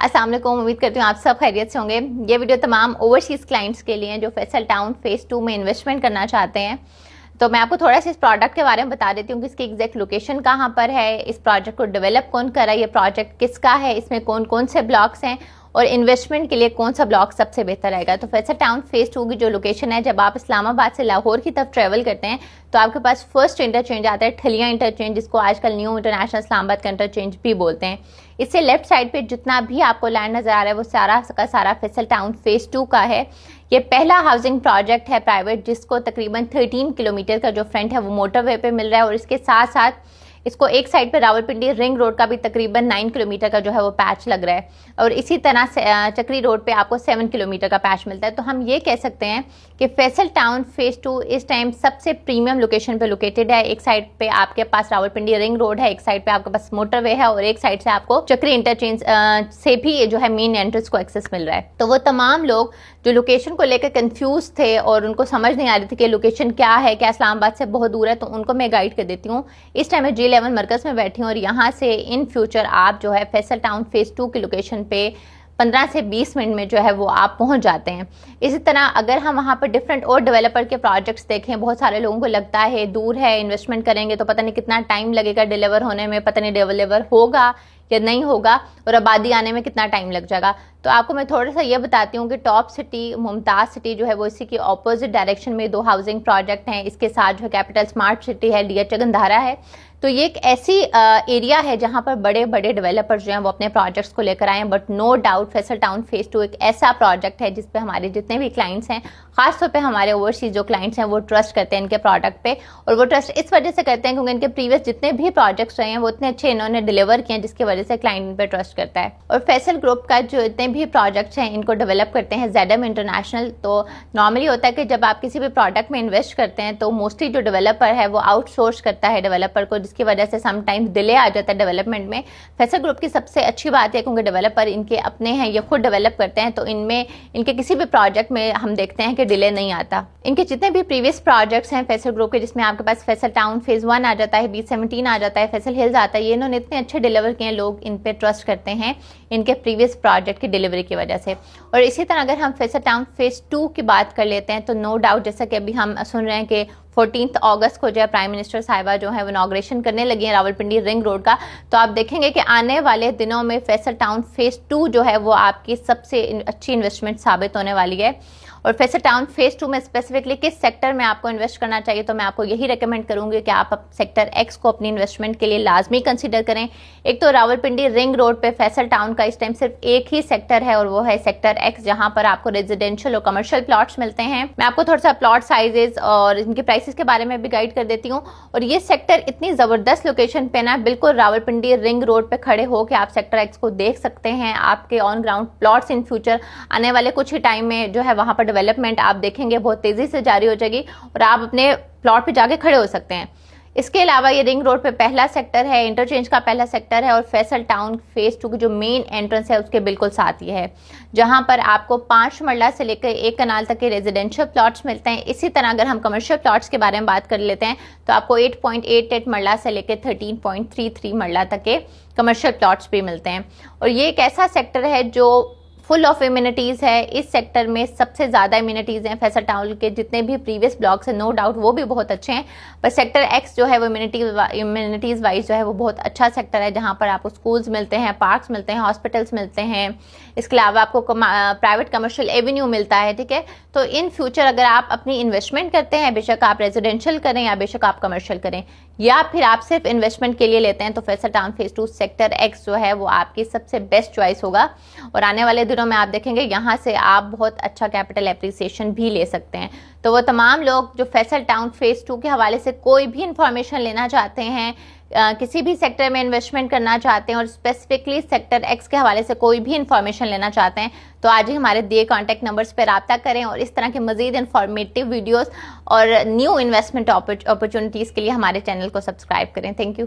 अस्सलाम वालेकुम, उम्मीद करती हूँ आप सब खैरियत से होंगे। ये वीडियो तमाम ओवरसीज़ क्लाइंट्स के लिए हैं जो फैसल टाउन फेज़ 2 में इन्वेस्टमेंट करना चाहते हैं। तो मैं आपको थोड़ा सा इस प्रोजेक्ट के बारे में बता देती हूँ कि इसकी एग्जैक्ट लोकेशन कहाँ पर है, इस प्रोजेक्ट को डेवलप कौन कर रहा है, ये प्रोजेक्ट किसका है, इसमें कौन कौन से ब्लॉक्स हैं और इन्वेस्टमेंट के लिए कौन सा ब्लॉक सबसे बेहतर रहेगा। तो फैसल टाउन फेज़ 2 की जो लोकेशन है, जब आप इस्लामाबाद से लाहौर की तरफ ट्रैवल करते हैं तो आपके पास फर्स्ट इंटरचेंज आता है ठलिया इंटरचेंज, जिसको आजकल न्यू इंटरनेशनल इस्लामाबाद का इंटरचेंज भी बोलते हैं। इससे लेफ्ट साइड पे जितना भी आपको लैंड नजर आ रहा है वो सारा का सारा फैसल टाउन फेज़ 2 का है। ये पहला हाउसिंग प्रोजेक्ट है प्राइवेट, जिसको तकरीबन 13 किलोमीटर का जो फ्रंट है वो मोटरवे पे मिल रहा है और इसके साथ साथ इसको एक साइड पे रावलपिंडी रिंग रोड का भी तकरीबन 9 किलोमीटर का जो है वो पैच लग रहा है और इसी तरह से चक्री रोड पे आपको 7 किलोमीटर का पैच मिलता है। तो हम ये कह सकते हैं कि फैसल टाउन फेज़ 2 इस टाइम सबसे प्रीमियम लोकेशन पे लोकेटेड है। एक साइड पे आपके पास रावलपिंडी रिंग रोड है, एक साइड पे आपके पास मोटरवे है और एक साइड से आपको चक्री इंटरचेंज से भी जो है मेन एंट्रेंस को एक्सेस मिल रहा है। तो वो तमाम लोग जो लोकेशन को लेकर कंफ्यूज थे और उनको समझ नहीं आ रही थी कि लोकेशन क्या है, क्या इस्लामाबाद से बहुत दूर है, तो उनको मैं गाइड कर देती हूँ। इस टाइम मैं G11 मरकज़ में बैठी हूँ और यहाँ से इन फ्यूचर आप जो है फैसल टाउन फेज़ 2 की लोकेशन पे 15 से 20 मिनट में जो है वो आप पहुंच जाते हैं। इसी तरह अगर हम वहाँ पर डिफरेंट और डेवलपर के प्रोजेक्ट्स देखें, बहुत सारे लोगों को लगता है दूर है, इन्वेस्टमेंट करेंगे तो पता नहीं कितना टाइम लगेगा डिलीवर होने में, पता नहीं डिलीवर होगा या नहीं होगा और आबादी आने में कितना टाइम लग जाएगा। तो आपको मैं थोड़ा सा ये बताती हूँ कि टॉप सिटी मुमताज़ सिटी जो है वो इसी की ऑपोजिट डायरेक्शन में 2 हाउसिंग प्रोजेक्ट हैं। इसके साथ जो है कैपिटल स्मार्ट सिटी है, DH गंधारा है। तो ये एक ऐसी एरिया है जहाँ पर बड़े बड़े डेवलपर्स जो हैं वो अपने प्रोजेक्ट्स को लेकर आए हैं। But no doubt Faisal Town phase 2 एक ऐसा प्रोजेक्ट है जिस पे हमारे जितने भी क्लाइंट्स हैं, खासतौर पे हमारे ओवरसीज जो क्लाइंट्स हैं वो ट्रस्ट करते हैं इनके प्रोडक्ट पे। और वो ट्रस्ट इस वजह से करते हैं क्योंकि इनके प्रीवियस जितने भी प्रोजेक्ट्स रहे हैं वो इतने अच्छे इन्होंने डिलीवर किए हैं, जिसकी वजह से क्लाइंट इन पर ट्रस्ट करता है। और फैसल ग्रुप का जो इतने भी प्रोजेक्ट्स हैं इनको डेवलप करते हैं ZM इंटरनेशनल। तो नॉर्मली होता है कि जब आप किसी भी प्रोडक्ट में इन्वेस्ट करते हैं तो मोस्टली जो डेवलपर है वो आउटसोर्स करता है डेवलपर को, जिसकी वजह से समटाइम्स डिले आ जाता है डेवलपमेंट में। फैसल ग्रुप की सबसे अच्छी बात है क्योंकि डेवलपर इनके अपने हैं, ये खुद डेवलप करते हैं, तो इनमें इनके किसी भी प्रोजेक्ट में हम देखते हैं कि डिले नहीं आता। इनके जितने भी प्रीवियस प्रोजेक्ट्स हैं फैसल ग्रुप के, जिसमें आपके पास फैसल टाउन फेज़ 1 आ जाता है, B17 आ जाता है, फैसल हिल्स आता है, ये इन्होंने इतने अच्छे डिलीवर किए हैं, लोग इन पे ट्रस्ट करते हैं इनके प्रीवियस प्रोजेक्ट की डिलीवरी की वजह से। और इसी तरह अगर हम फैसल टाउन फेज़ 2 की बात कर लेते हैं तो नो डाउट जैसा कि अभी हम सुन रहे हैं कि 14 अगस्त को जो है प्राइम मिनिस्टर साहिबा जो है वो इनॉग्रेशन करने लगी है रावलपिंडी रिंग रोड का। तो आप देखेंगे कि आने वाले दिनों में फैसल टाउन फेज़ 2 जो है वो आपकी सबसे अच्छी इन्वेस्टमेंट साबित होने वाली है। और फैसल टाउन फेज़ 2 में स्पेसिफिकली किस सेक्टर में आपको इन्वेस्ट करना चाहिए, तो मैं आपको यही रेकमेंड करूंगी कि आप सेक्टर X को अपनी इन्वेस्टमेंट के लिए लाजमी कंसीडर करें। एक तो रावलपिंडी रिंग रोड पे फैसल टाउन का इस टाइम सिर्फ एक ही सेक्टर है और वो है सेक्टर X, जहां पर आपको रेजिडेंशियल और कमर्शियल प्लॉट्स मिलते हैं। मैं आपको थोड़ा सा प्लॉट साइजेस और इनके प्राइसेस के बारे में भी गाइड कर देती हूँ। और ये सेक्टर इतनी जबरदस्त लोकेशन पे ना, बिल्कुल रावलपिंडी रिंग रोड पे खड़े हो के आप सेक्टर X को देख सकते हैं। आपके on ground plots in future आने वाले कुछ ही टाइम में जो है वहां पर डेवलपमेंट आप देखेंगे बहुत तेजी से जारी हो जाएगी और आप अपने प्लॉट पे जाके खड़े हो सकते हैं। इसके अलावा ये रिंग रोड पे पहला सेक्टर है, इंटरचेंज का पहला सेक्टर है और फैसल टाउन फेज़ 2 की जो मेन एंट्रेंस है उसके बिल्कुल साथ ही है, जहां पर आपको 5 मरला से लेकर 1 कनाल तक के रेजिडेंशियल प्लॉट्स मिलते हैं। इसी तरह अगर हम कमर्शियल प्लॉट्स के बारे में बात कर लेते हैं तो आपको 8.88 मरला से लेकर 13.33 मरला तक के कमर्शियल प्लॉट्स भी मिलते हैं। और ये एक ऐसा सेक्टर है जो फुल ऑफ इम्यूनिटीज़ है। इस सेक्टर में सबसे ज़्यादा इम्यूनिटीज़ हैं फैसल टाउन के, जितने भी प्रीवियस ब्लॉक्स हैं नो डाउट वो भी बहुत अच्छे हैं, पर सेक्टर X जो है वो इम्यूनिटीज़ वाइज जो है वो बहुत अच्छा सेक्टर है, जहाँ पर आपको स्कूल्स मिलते हैं, पार्क्स मिलते हैं, हॉस्पिटल्स मिलते हैं। इसके अलावा आपको प्राइवेट कमर्शियल एवेन्यू मिलता है, ठीक है। तो इन फ्यूचर अगर आप अपनी इन्वेस्टमेंट करते हैं, बेशक आप रेजिडेंशियल करें या बेशक आप कमर्शियल करें या फिर आप सिर्फ इन्वेस्टमेंट के लिए लेते हैं, तो Faisal Town phase 2 sector X जो है वो आपकी सबसे बेस्ट चॉइस होगा। और आने वाले दिनों में आप देखेंगे यहाँ से आप बहुत अच्छा कैपिटल एप्रिसिएशन भी ले सकते हैं। तो वो तमाम लोग जो फैसल टाउन फेज़ 2 के हवाले से कोई भी इंफॉर्मेशन लेना चाहते हैं, किसी भी सेक्टर में इन्वेस्टमेंट करना चाहते हैं और स्पेसिफिकली सेक्टर X के हवाले से कोई भी इंफॉर्मेशन लेना चाहते हैं, तो आज ही हमारे दिए कॉन्टैक्ट नंबर्स पर रब्ता करें और इस तरह के मजीद इंफॉर्मेटिव वीडियोस और न्यू इन्वेस्टमेंट अपॉर्चुनिटीज़ के लिए हमारे चैनल को सब्सक्राइब करें। Thank you.